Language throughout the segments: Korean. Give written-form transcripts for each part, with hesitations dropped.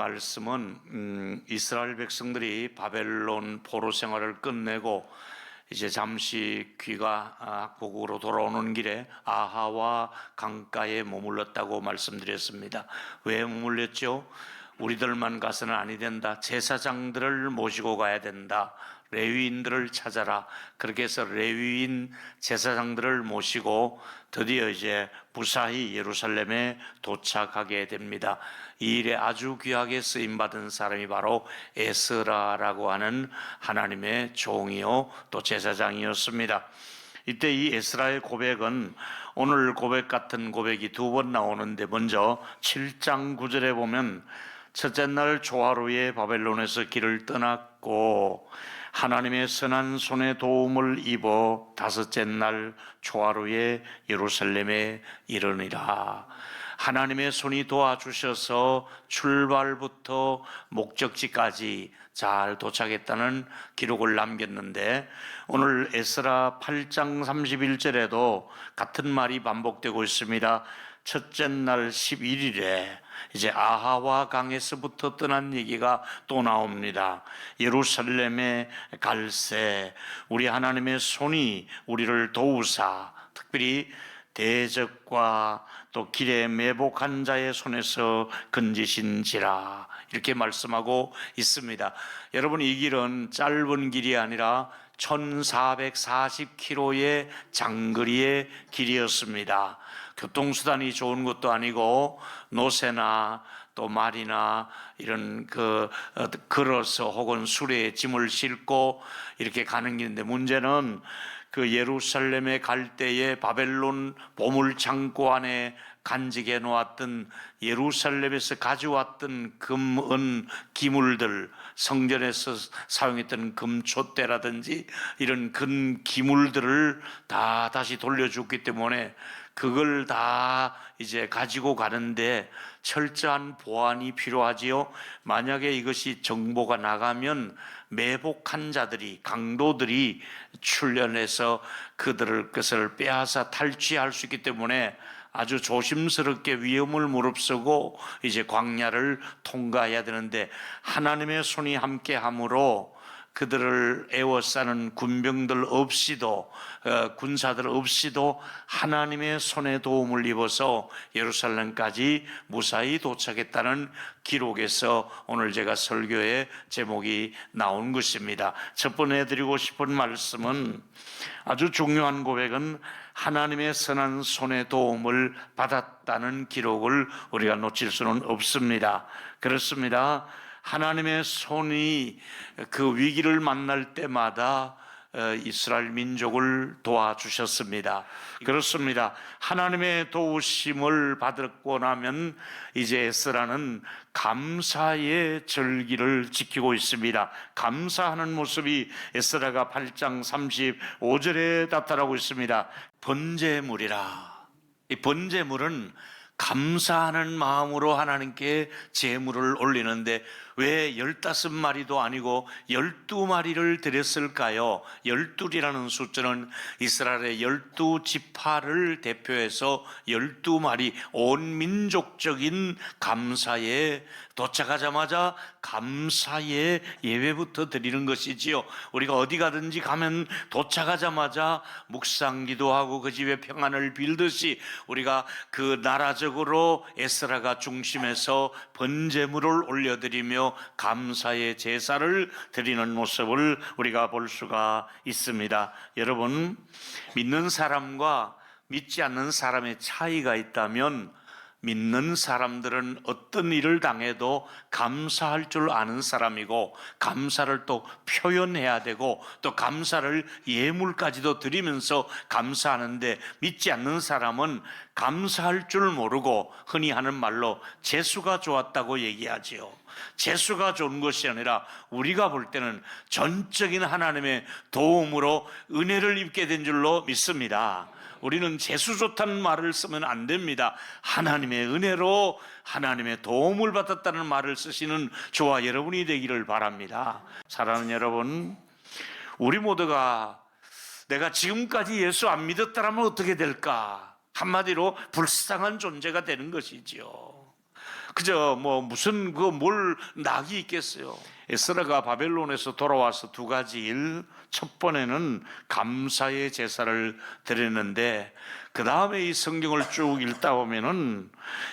말씀은 이스라엘 백성들이 바벨론 포로 생활을 끝내고 이제 잠시 귀가 학국으로 돌아오는 길에 아하와 강가에 머물렀다고 말씀드렸습니다. 왜 머물렀죠? 우리들만 가서는 아니 된다. 제사장들을 모시고 가야 된다. 레위인들을 찾아라. 그렇게 해서 레위인 제사장들을 모시고 드디어 이제 무사히 예루살렘에 도착하게 됩니다. 이 일에 아주 귀하게 쓰임받은 사람이 바로 에스라라고 하는 하나님의 종이요 또 제사장이었습니다. 이때 이 에스라의 고백은 오늘 고백 같은 고백이 두 번 나오는데, 먼저 7장 9절에 보면 첫째 날 조하루에 바벨론에서 길을 떠났고 하나님의 선한 손의 도움을 입어 다섯째 날 조하루에 예루살렘에 이르니라. 하나님의 손이 도와주셔서 출발부터 목적지까지 잘 도착했다는 기록을 남겼는데, 오늘 에스라 8장 31절에도 같은 말이 반복되고 있습니다. 첫째 날 11일에 이제 아하와 강에서부터 떠난 얘기가 또 나옵니다. 예루살렘에 갈새 우리 하나님의 손이 우리를 도우사, 특별히 대적과 또 길에 매복한 자의 손에서 건지신지라, 이렇게 말씀하고 있습니다. 여러분, 이 길은 짧은 길이 아니라 1440km의 장거리의 길이었습니다. 교통수단이 좋은 것도 아니고 노새나 또 말이나 이런 걸어서 혹은 수레에 짐을 싣고 이렇게 가는 길인데, 문제는 그 예루살렘에 갈 때에 바벨론 보물창고 안에 간직해 놓았던, 예루살렘에서 가져왔던 금, 은, 기물들, 성전에서 사용했던 금촛대라든지 이런 금 기물들을 다 다시 돌려줬기 때문에 그걸 다 이제 가지고 가는데 철저한 보안이 필요하지요. 만약에 이것이 정보가 나가면 매복한 자들이, 강도들이 출현해서 그들을 것을 빼앗아 탈취할 수 있기 때문에 아주 조심스럽게 위험을 무릅쓰고 이제 광야를 통과해야 되는데, 하나님의 손이 함께함으로 그들을 에워싸는 군병들 없이도, 군사들 없이도 하나님의 손의 도움을 입어서 예루살렘까지 무사히 도착했다는 기록에서 오늘 제가 설교의 제목이 나온 것입니다. 첫 번째 드리고 싶은 말씀은, 아주 중요한 고백은 하나님의 선한 손의 도움을 받았다는 기록을 우리가 놓칠 수는 없습니다. 그렇습니다. 하나님의 손이 그 위기를 만날 때마다 이스라엘 민족을 도와주셨습니다. 그렇습니다. 하나님의 도우심을 받고 나면 이제 에스라는 감사의 절기를 지키고 있습니다. 감사하는 모습이 에스라가 8장 35절에 나타나고 있습니다. 번제물이라. 이 번제물은 감사하는 마음으로 하나님께 제물을 올리는데 왜 15마리도 아니고 12마리를 드렸을까요? 12이라는 숫자는 이스라엘의 12지파를 대표해서 12마리, 온 민족적인 감사에 도착하자마자 감사의 예배부터 드리는 것이지요. 우리가 어디 가든지 가면 도착하자마자 묵상 기도하고 그 집에 평안을 빌듯이 우리가 그 나라적으로 에스라가 중심에서 번제물을 올려드리며 감사의 제사를 드리는 모습을 우리가 볼 수가 있습니다. 여러분, 믿는 사람과 믿지 않는 사람의 차이가 있다면, 믿는 사람들은 어떤 일을 당해도 감사할 줄 아는 사람이고, 감사를 또 표현해야 되고, 또 감사를 예물까지도 드리면서 감사하는데, 믿지 않는 사람은 감사할 줄 모르고 흔히 하는 말로 재수가 좋았다고 얘기하지요. 재수가 좋은 것이 아니라 우리가 볼 때는 전적인 하나님의 도움으로 은혜를 입게 된 줄로 믿습니다. 우리는 재수 좋다는 말을 쓰면 안 됩니다. 하나님의 은혜로 하나님의 도움을 받았다는 말을 쓰시는 저와 여러분이 되기를 바랍니다. 사랑하는 여러분, 우리 모두가 내가 지금까지 예수 안 믿었다면 어떻게 될까? 한마디로 불쌍한 존재가 되는 것이지요. 그저 뭐 무슨 그 뭘 낙이 있겠어요. 에스라가 바벨론에서 돌아와서 두 가지 일, 첫 번에는 감사의 제사를 드렸는데, 그 다음에 이 성경을 쭉 읽다 보면은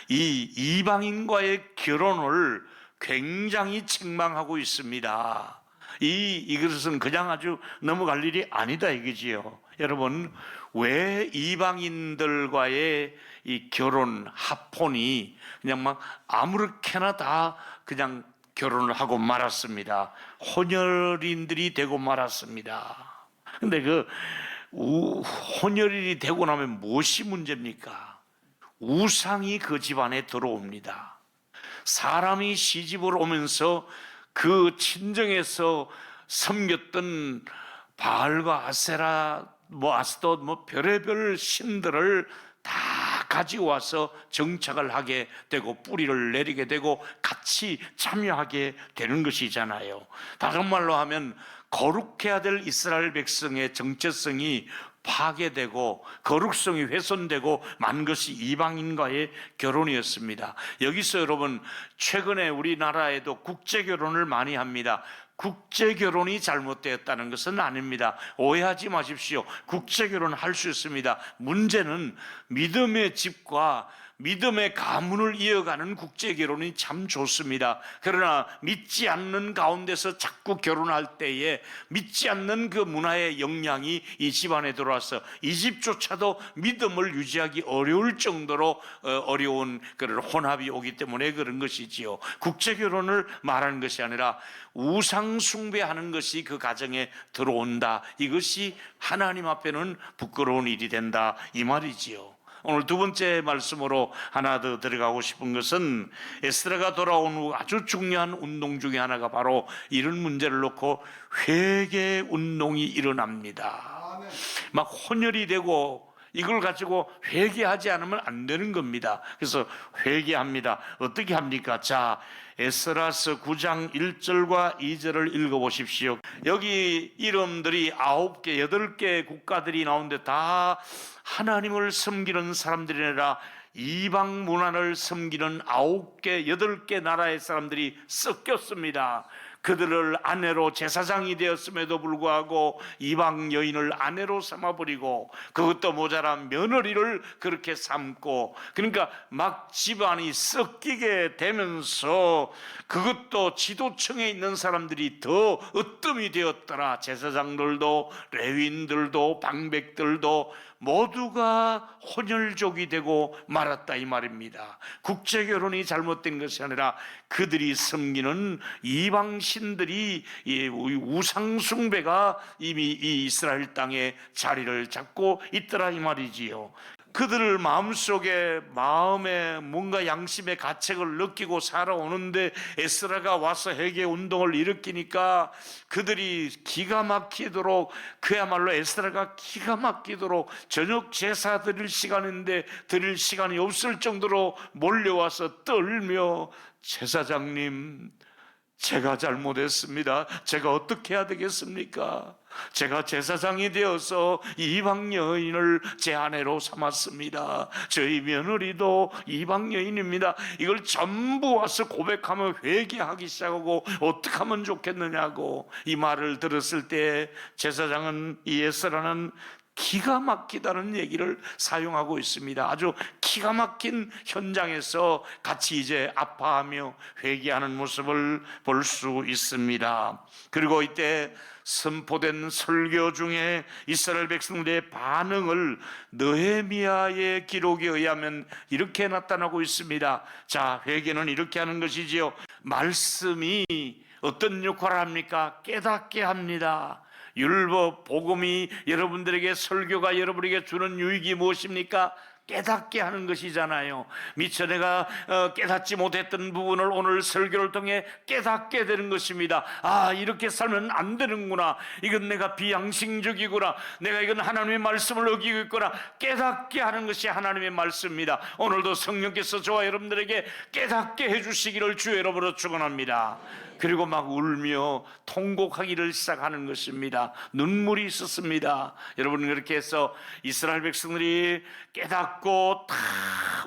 이 이방인과의 결혼을 굉장히 책망하고 있습니다. 이것은 그냥 아주 넘어갈 일이 아니다 이거지요. 여러분, 왜 이방인들과의 이 결혼 합혼이 그냥 막 아무렇게나 다 그냥 결혼을 하고 말았습니다. 혼혈인들이 되고 말았습니다. 근데 혼혈인이 되고 나면 무엇이 문제입니까? 우상이 그 집안에 들어옵니다. 사람이 시집을 오면서 그 친정에서 섬겼던 바알과 아세라, 아스돗, 별의별 신들을 다 가지고 와서 정착을 하게 되고 뿌리를 내리게 되고 같이 참여하게 되는 것이잖아요. 다른 말로 하면 거룩해야 될 이스라엘 백성의 정체성이 파괴되고 거룩성이 훼손되고 만 것이 이방인과의 결혼이었습니다. 여기서 여러분, 최근에 우리나라에도 국제결혼을 많이 합니다. 국제결혼이 잘못되었다는 것은 아닙니다. 오해하지 마십시오. 국제결혼 할 수 있습니다. 문제는 믿음의 집과 믿음의 가문을 이어가는 국제결혼이 참 좋습니다. 그러나 믿지 않는 가운데서 자꾸 결혼할 때에 믿지 않는 그 문화의 영향이 이 집안에 들어와서 이 집조차도 믿음을 유지하기 어려울 정도로 어려운 그런 혼합이 오기 때문에 그런 것이지요. 국제결혼을 말하는 것이 아니라 우상 숭배하는 것이 그 가정에 들어온다. 이것이 하나님 앞에는 부끄러운 일이 된다, 이 말이지요. 오늘 두 번째 말씀으로 하나 더 들어가고 싶은 것은 에스라가 돌아온 후 아주 중요한 운동 중에 하나가 바로 이런 문제를 놓고 회개 운동이 일어납니다. 막 혼혈이 되고 이걸 가지고 회개하지 않으면 안 되는 겁니다. 그래서 회개합니다. 어떻게 합니까? 자, 에스라서 9장 1절과 2절을 읽어보십시오. 여기 이름들이 9개, 8개 국가들이 나오는데 다 하나님을 섬기는 사람들이 아니라 이방 문화를 섬기는 9개, 8개 나라의 사람들이 섞였습니다. 그들을 아내로 제사장이 되었음에도 불구하고 이방 여인을 아내로 삼아버리고, 그것도 모자라 며느리를 그렇게 삼고, 그러니까 막 집안이 섞이게 되면서 그것도 지도층에 있는 사람들이 더 으뜸이 되었더라. 제사장들도 레위인들도 방백들도 모두가 혼혈족이 되고 말았다, 이 말입니다. 국제결혼이 잘못된 것이 아니라 그들이 섬기는 이방 신들이, 우상숭배가 이미 이 이스라엘 땅에 자리를 잡고 있더라, 이 말이지요. 그들 마음에 뭔가 양심의 가책을 느끼고 살아오는데 에스라가 와서 회개 운동을 일으키니까 그들이 기가 막히도록, 그야말로 에스라가 기가 막히도록 저녁 제사 드릴 시간인데 드릴 시간이 없을 정도로 몰려와서 떨며, 제사장님, 제가 잘못했습니다. 제가 어떻게 해야 되겠습니까? 제가 제사장이 되어서 이방 여인을 제 아내로 삼았습니다. 저희 며느리도 이방 여인입니다. 이걸 전부 와서 고백하며 회개하기 시작하고 어떻게 하면 좋겠느냐고 이 말을 들었을 때 제사장은, 이 에스라는 기가 막히다는 얘기를 사용하고 있습니다. 아주 기가 막힌 현장에서 같이 이제 아파하며 회개하는 모습을 볼 수 있습니다. 그리고 이때 선포된 설교 중에 이스라엘 백성들의 반응을 느헤미야의 기록에 의하면 이렇게 나타나고 있습니다. 자, 회개는 이렇게 하는 것이지요. 말씀이 어떤 역할을 합니까? 깨닫게 합니다. 율법, 복음이 여러분들에게, 설교가 여러분에게 주는 유익이 무엇입니까? 깨닫게 하는 것이잖아요. 미처 내가 깨닫지 못했던 부분을 오늘 설교를 통해 깨닫게 되는 것입니다. 아, 이렇게 살면 안 되는구나. 이건 내가 비양심적이구나. 내가 이건 하나님의 말씀을 어기고 있구나. 깨닫게 하는 것이 하나님의 말씀입니다. 오늘도 성령께서 저와 여러분들에게 깨닫게 해주시기를 주의 이름으로 축원합니다. 그리고 막 울며 통곡하기를 시작하는 것입니다. 눈물이 있었습니다. 여러분, 그렇게 해서 이스라엘 백성들이 깨닫고 다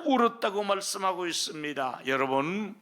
울었다고 말씀하고 있습니다. 여러분,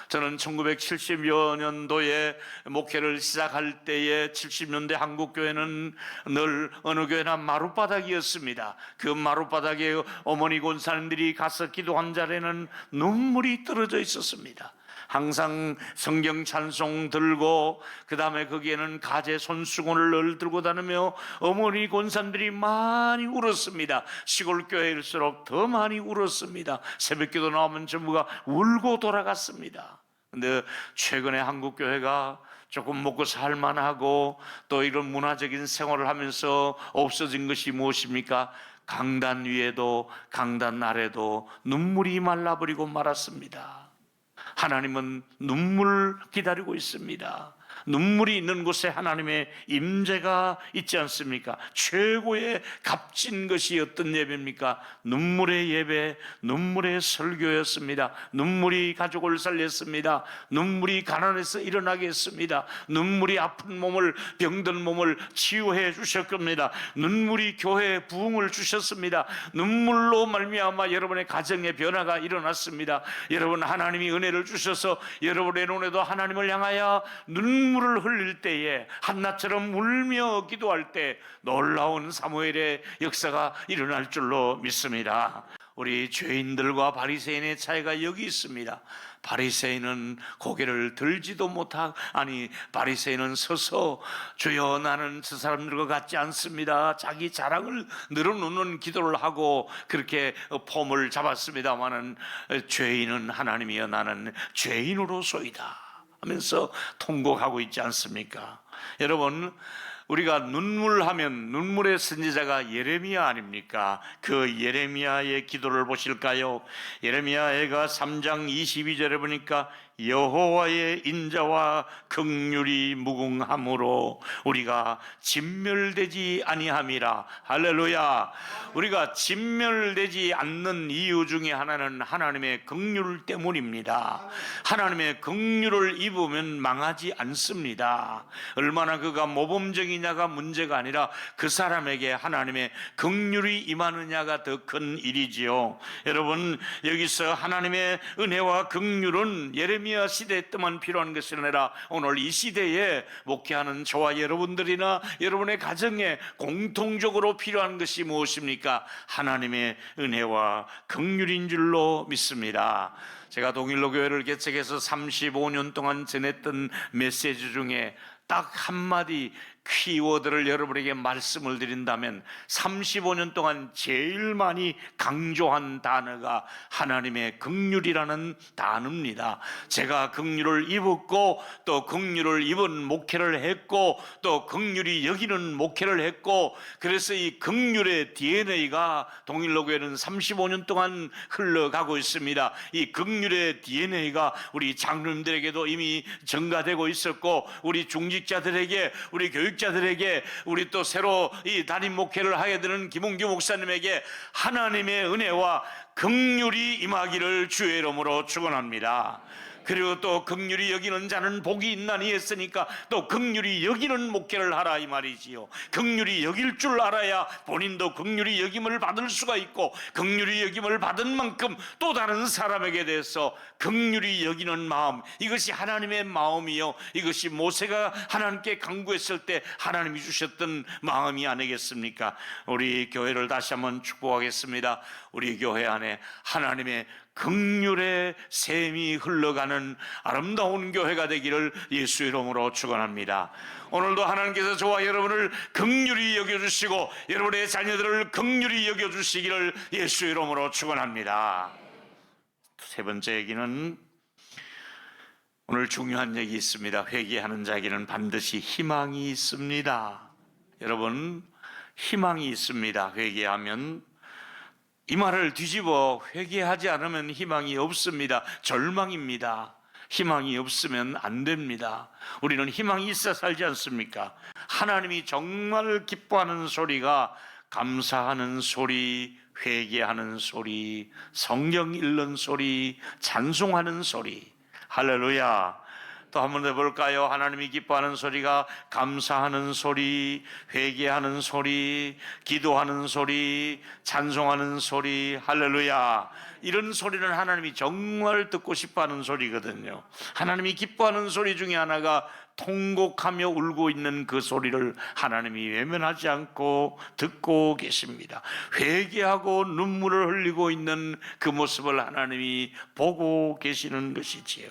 저는 1970여 년도에 목회를 시작할 때에 70년대 한국교회는 늘 어느 교회나 마룻바닥이었습니다. 그 마룻바닥에 어머니 권사님들이 가서 기도한 자리에는 눈물이 떨어져 있었습니다. 항상 성경 찬송 들고, 그 다음에 거기에는 가재 손수건을 늘 들고 다니며 어머니 권사님들이 많이 울었습니다. 시골 교회일수록 더 많이 울었습니다. 새벽기도 나오면 전부가 울고 돌아갔습니다. 근데 최근에 한국 교회가 조금 먹고 살만하고 또 이런 문화적인 생활을 하면서 없어진 것이 무엇입니까? 강단 위에도 강단 아래도 눈물이 말라버리고 말았습니다. 하나님은 눈물 기다리고 있습니다. 눈물이 있는 곳에 하나님의 임재가 있지 않습니까? 최고의 값진 것이 어떤 예배입니까? 눈물의 예배, 눈물의 설교였습니다. 눈물이 가족을 살렸습니다. 눈물이 가난해서 일어나게 했습니다. 눈물이 아픈 몸을, 병든 몸을 치유해 주셨습니다. 눈물이 교회에 부흥을 주셨습니다. 눈물로 말미암아 여러분의 가정의 변화가 일어났습니다. 여러분, 하나님이 은혜를 주셔서 여러분의 눈에도 하나님을 향하여 눈물을 흘릴 때에, 한나처럼 울며 기도할 때 놀라운 사무엘의 역사가 일어날 줄로 믿습니다. 우리 죄인들과 바리새인의 차이가 여기 있습니다. 바리새인은 고개를 들지도 바리새인은 서서 주여 나는 저 사람들과 같지 않습니다, 자기 자랑을 늘어놓는 기도를 하고 그렇게 폼을 잡았습니다마는, 죄인은 하나님이여 나는 죄인으로소이다 하면서 통곡하고 있지 않습니까? 여러분, 우리가 눈물하면 눈물의 선지자가 예레미야 아닙니까? 그 예레미야의 기도를 보실까요? 예레미야가 3장 22절에 보니까 여호와의 인자와 긍휼이 무궁함으로 우리가 진멸되지 아니함이라. 할렐루야. 우리가 진멸되지 않는 이유 중에 하나는 하나님의 긍휼 때문입니다. 하나님의 긍휼을 입으면 망하지 않습니다. 얼마나 그가 모범적이냐가 문제가 아니라 그 사람에게 하나님의 긍휼이 임하느냐가 더 큰 일이지요. 여러분, 여기서 하나님의 은혜와 긍휼은 예레미야 시대 때만 필요한 것이 아니라 오늘 이 시대에 목회하는 저와 여러분들이나 여러분의 가정에 공통적으로 필요한 것이 무엇입니까? 하나님의 은혜와 긍휼인 줄로 믿습니다. 제가 동일로 교회를 개척해서 35년 동안 전했던 메시지 중에 딱 한마디 키워드를 여러분에게 말씀을 드린다면 35년 동안 제일 많이 강조한 단어가 하나님의 긍휼이라는 단어입니다. 제가 긍휼을 입었고 또 긍휼을 입은 목회를 했고 또 긍휼이 여기는 목회를 했고, 그래서 이 긍휼의 DNA가 동일로교회는 35년 동안 흘러가고 있습니다. 이 긍휼의 DNA가 우리 장로님들에게도 이미 전가되고 있었고, 우리 중직자들에게, 우리 교육자들에게, 우리 또 새로 이 담임 목회를 하게 되는 김홍규 목사님에게 하나님의 은혜와 긍휼이 임하기를 주의 이름으로 축원합니다. 그리고 또 긍휼히 여기는 자는 복이 있나니 했으니까 또 긍휼히 여기는 목회를 하라 이 말이지요. 긍휼히 여길 줄 알아야 본인도 긍휼히 여김을 받을 수가 있고, 긍휼히 여김을 받은 만큼 또 다른 사람에게 대해서 긍휼히 여기는 마음, 이것이 하나님의 마음이요, 이것이 모세가 하나님께 간구했을 때 하나님이 주셨던 마음이 아니겠습니까? 우리 교회를 다시 한번 축복하겠습니다. 우리 교회 안에 하나님의 긍휼의 샘이 흘러가는 아름다운 교회가 되기를 예수 이름으로 축원합니다. 오늘도 하나님께서 저와 여러분을 긍휼히 여겨주시고 여러분의 자녀들을 긍휼히 여겨주시기를 예수 이름으로 축원합니다. 세 번째 얘기는, 오늘 중요한 얘기 있습니다. 회개하는 자에게는 반드시 희망이 있습니다. 여러분, 희망이 있습니다. 회개하면. 이 말을 뒤집어 회개하지 않으면 희망이 없습니다. 절망입니다. 희망이 없으면 안 됩니다. 우리는 희망이 있어 살지 않습니까? 하나님이 정말 기뻐하는 소리가 감사하는 소리, 회개하는 소리, 성경 읽는 소리, 찬송하는 소리. 할렐루야. 또 한번 해볼까요? 하나님이 기뻐하는 소리가 감사하는 소리, 회개하는 소리, 기도하는 소리, 찬송하는 소리. 할렐루야. 이런 소리는 하나님이 정말 듣고 싶어하는 소리거든요. 하나님이 기뻐하는 소리 중에 하나가 통곡하며 울고 있는 그 소리를 하나님이 외면하지 않고 듣고 계십니다. 회개하고 눈물을 흘리고 있는 그 모습을 하나님이 보고 계시는 것이지요.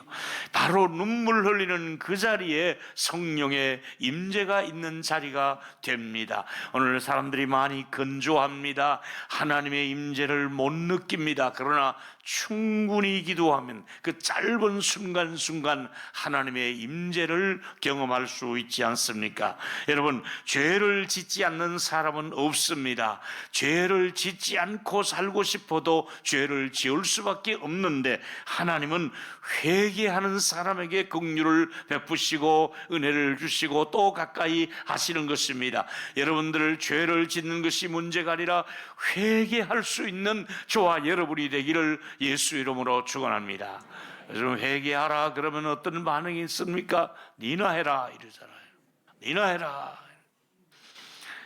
바로 눈물 흘리는 그 자리에 성령의 임재가 있는 자리가 됩니다. 오늘 사람들이 많이 건조합니다. 하나님의 임재를 못 느낍니다. 그러나 충분히 기도하면 그 짧은 순간순간 하나님의 임재를 경험할 수 있지 않습니까? 여러분, 죄를 짓지 않는 사람은 없습니다. 죄를 짓지 않고 살고 싶어도 죄를 지을 수밖에 없는데 하나님은 회개하는 사람에게 긍휼을 베푸시고 은혜를 주시고 또 가까이 하시는 것입니다. 여러분들 죄를 짓는 것이 문제가 아니라 회개할 수 있는 저와 여러분이 되기를 예수 이름으로 축원합니다. 좀 회개하라 그러면 어떤 반응이 있습니까? 니나 해라 이러잖아요. 니나 해라.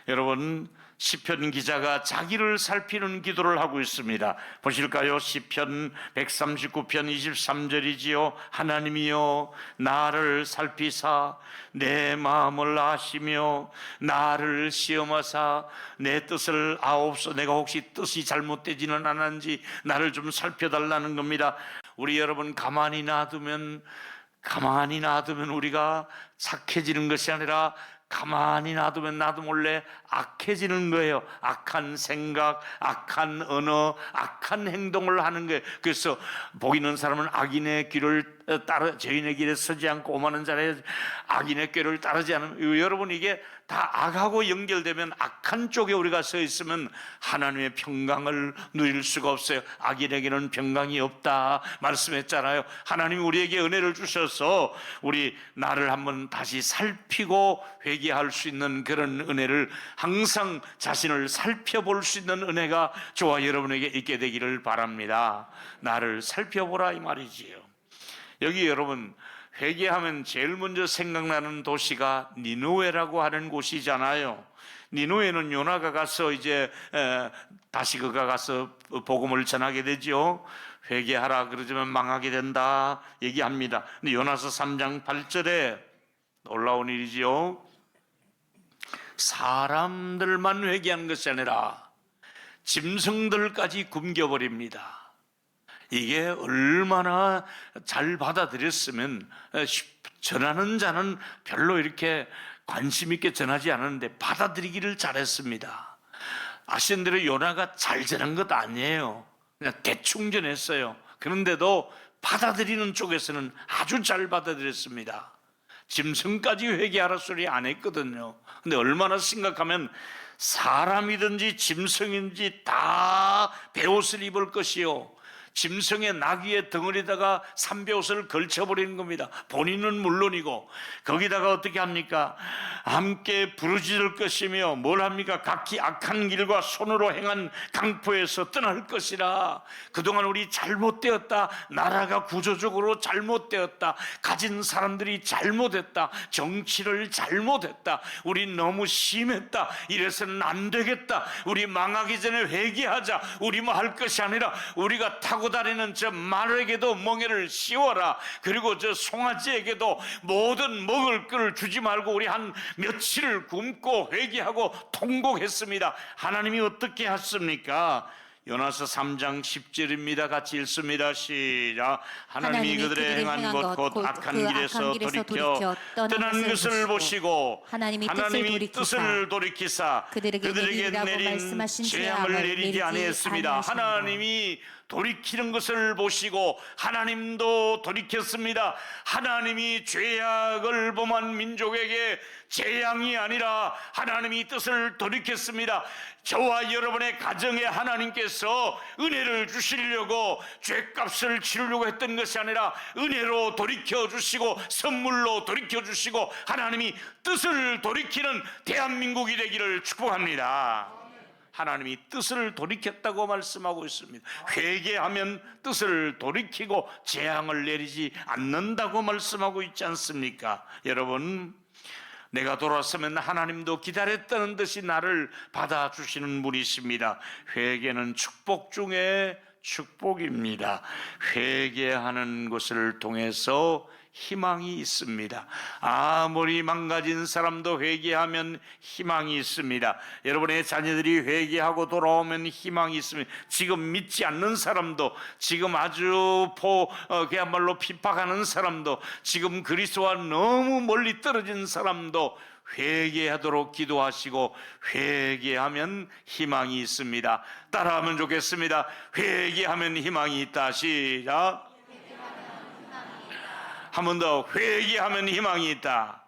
여러분, 시편 기자가 자기를 살피는 기도를 하고 있습니다. 보실까요? 시편 139편 23절이지요. 하나님이여 나를 살피사 내 마음을 아시며 나를 시험하사 내 뜻을 아옵소. 내가 혹시 뜻이 잘못되지는 않았는지 나를 좀 살펴달라는 겁니다. 우리 여러분, 가만히 놔두면 우리가 착해지는 것이 아니라 가만히 놔두면 나도 몰래 악해지는 거예요. 악한 생각, 악한 언어, 악한 행동을 하는 거예요. 그래서 복 있는 사람은 악인의 길을 따라 죄인의 길에 서지 않고 오만한 자리에 악인의 꾀를 따르지 않으면, 여러분, 이게 다 악하고 연결되면 악한 쪽에 우리가 서 있으면 하나님의 평강을 누릴 수가 없어요. 악인에게는 평강이 없다 말씀했잖아요. 하나님이 우리에게 은혜를 주셔서 우리 나를 한번 다시 살피고 회개할 수 있는 그런 은혜를, 항상 자신을 살펴볼 수 있는 은혜가 저와 여러분에게 있게 되기를 바랍니다. 나를 살펴보라 이 말이지요. 여기 여러분, 회개하면 제일 먼저 생각나는 도시가 니느웨라고 하는 곳이잖아요. 니느웨는 요나가 가서 이제 다시 그가 가서 복음을 전하게 되죠. 회개하라 그러지만 망하게 된다 얘기합니다. 근데 요나서 3장 8절에 놀라운 일이지요. 사람들만 회개하는 것이 아니라 짐승들까지 굶겨버립니다. 이게 얼마나 잘 받아들였으면, 전하는 자는 별로 이렇게 관심 있게 전하지 않았는데 받아들이기를 잘했습니다. 아시는 대로 요나가 잘 전한 것 아니에요. 그냥 대충 전했어요. 그런데도 받아들이는 쪽에서는 아주 잘 받아들였습니다. 짐승까지 회개하라 소리 안 했거든요. 근데 얼마나 심각하면 사람이든지 짐승인지 다 베옷을 입을 것이요, 짐승의 나귀의 덩어리다가 삼베옷을 걸쳐버리는 겁니다. 본인은 물론이고 거기다가 어떻게 합니까? 함께 부르짖을 것이며 뭘 합니까? 각기 악한 길과 손으로 행한 강포에서 떠날 것이라. 그동안 우리 잘못되었다. 나라가 구조적으로 잘못되었다. 가진 사람들이 잘못했다. 정치를 잘못했다. 우리 너무 심했다. 이래서는 안 되겠다. 우리 망하기 전에 회개하자. 우리 뭐 할 것이 아니라 우리가 타고 다니는 저 말에게도 멍에를 씌워라. 그리고 저 송아지에게도 모든 먹을 것을 주지 말고 우리 한 며칠을 굶고 회개하고 통곡했습니다. 하나님이 어떻게 했습니까? 요나서 3장 10절입니다. 같이 읽습니다. 시작. 하나님이 그들의 행한 것 곧 악한 길에서 돌이켜 떠난 것을 보시고 하나님이 뜻을 돌이키사 그들에게 내린 재앙을 내리지 아니했습니다. 하나님이 돌이키는 것을 보시고 하나님도 돌이켰습니다. 하나님이 죄악을 범한 민족에게 재앙이 아니라 하나님이 뜻을 돌이켰습니다. 저와 여러분의 가정에 하나님께서 은혜를 주시려고 죄값을 치르려고 했던 것이 아니라 은혜로 돌이켜주시고 선물로 돌이켜주시고 하나님이 뜻을 돌이키는 대한민국이 되기를 축복합니다. 하나님이 뜻을 돌이켰다고 말씀하고 있습니다. 회개하면 뜻을 돌이키고 재앙을 내리지 않는다고 말씀하고 있지 않습니까? 여러분, 내가 돌아서면 하나님도 기다렸다는 듯이 나를 받아주시는 분이십니다. 회개는 축복 중에 축복입니다. 회개하는 것을 통해서 희망이 있습니다. 아무리 망가진 사람도 회개하면 희망이 있습니다. 여러분의 자녀들이 회개하고 돌아오면 희망이 있습니다. 지금 믿지 않는 사람도, 지금 아주 그야말로 핍박하는 사람도, 지금 그리스도와 너무 멀리 떨어진 사람도 회개하도록 기도하시고, 회개하면 희망이 있습니다. 따라하면 좋겠습니다. 회개하면 희망이 있다. 시작. 한 번 더. 회개하면 희망이 있다.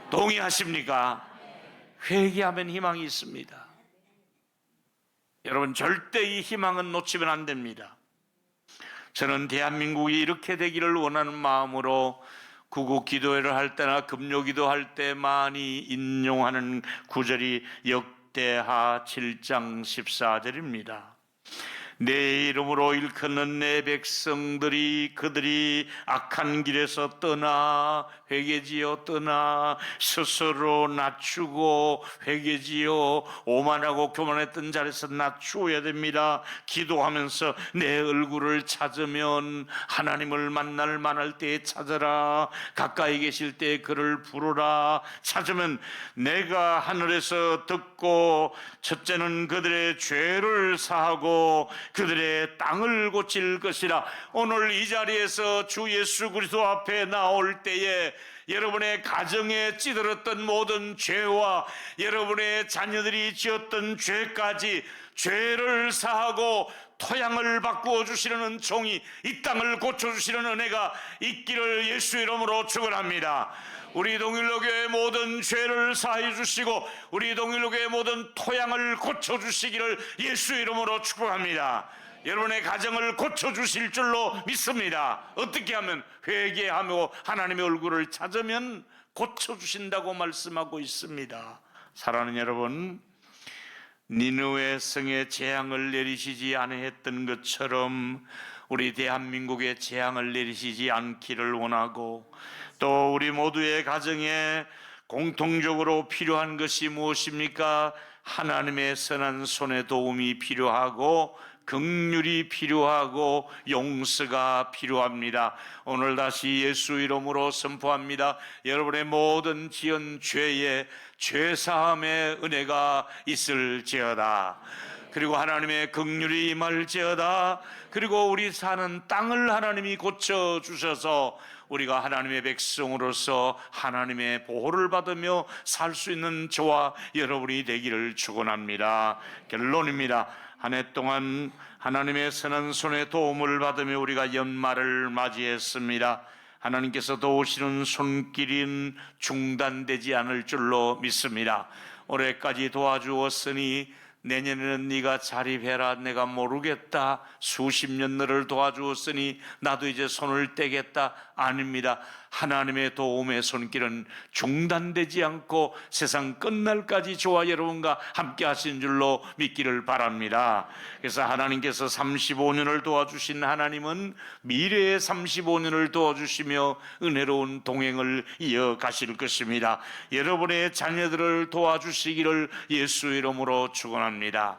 동의하십니까? 회개하면 희망이 있습니다. 여러분, 절대 이 희망은 놓치면 안 됩니다. 저는 대한민국이 이렇게 되기를 원하는 마음으로 구국 기도회를 할 때나 금요기도 할 때 많이 인용하는 구절이 역대하 7장 14절입니다. 내 이름으로 일컫는 내 백성들이 그들이 악한 길에서 떠나 회개지어 떠나 스스로 낮추고 회개지어 오만하고 교만했던 자리에서 낮추어야 됩니다. 기도하면서 내 얼굴을 찾으면 하나님을 만날 때에 찾아라. 가까이 계실 때 그를 부르라. 찾으면 내가 하늘에서 듣고 첫째는 그들의 죄를 사하고 그들의 땅을 고칠 것이라. 오늘 이 자리에서 주 예수 그리스도 앞에 나올 때에 여러분의 가정에 찌들었던 모든 죄와 여러분의 자녀들이 지었던 죄까지 죄를 사하고 토양을 바꾸어 주시려는 종이, 이 땅을 고쳐주시는 은혜가 있기를 예수 이름으로 축원합니다. 우리 동일로교의 모든 죄를 사해 주시고 우리 동일로교의 모든 토양을 고쳐주시기를 예수 이름으로 축복합니다. 여러분의 가정을 고쳐주실 줄로 믿습니다. 어떻게 하면? 회개하며 하나님의 얼굴을 찾으면 고쳐주신다고 말씀하고 있습니다. 사랑하는 여러분, 니느웨 성에 재앙을 내리시지 아니했던 것처럼 우리 대한민국에 재앙을 내리시지 않기를 원하고, 또 우리 모두의 가정에 공통적으로 필요한 것이 무엇입니까? 하나님의 선한 손의 도움이 필요하고 긍휼이 필요하고 용서가 필요합니다. 오늘 다시 예수 이름으로 선포합니다. 여러분의 모든 지은 죄에 죄사함의 은혜가 있을지어다. 그리고 하나님의 긍휼이 임할지어다. 그리고 우리 사는 땅을 하나님이 고쳐주셔서 우리가 하나님의 백성으로서 하나님의 보호를 받으며 살 수 있는 저와 여러분이 되기를 축원합니다. 결론입니다. 한 해 동안 하나님의 선한 손의 도움을 받으며 우리가 연말을 맞이했습니다. 하나님께서 도우시는 손길은 중단되지 않을 줄로 믿습니다. 올해까지 도와주었으니 내년에는 네가 자립해라. 내가 모르겠다. 수십 년 너를 도와주었으니 나도 이제 손을 떼겠다. 아닙니다. 하나님의 도움의 손길은 중단되지 않고 세상 끝날까지 저와 여러분과 함께 하신 줄로 믿기를 바랍니다. 그래서 하나님께서 35년을 도와주신 하나님은 미래의 35년을 도와주시며 은혜로운 동행을 이어가실 것입니다. 여러분의 자녀들을 도와주시기를 예수 이름으로 축원합니다.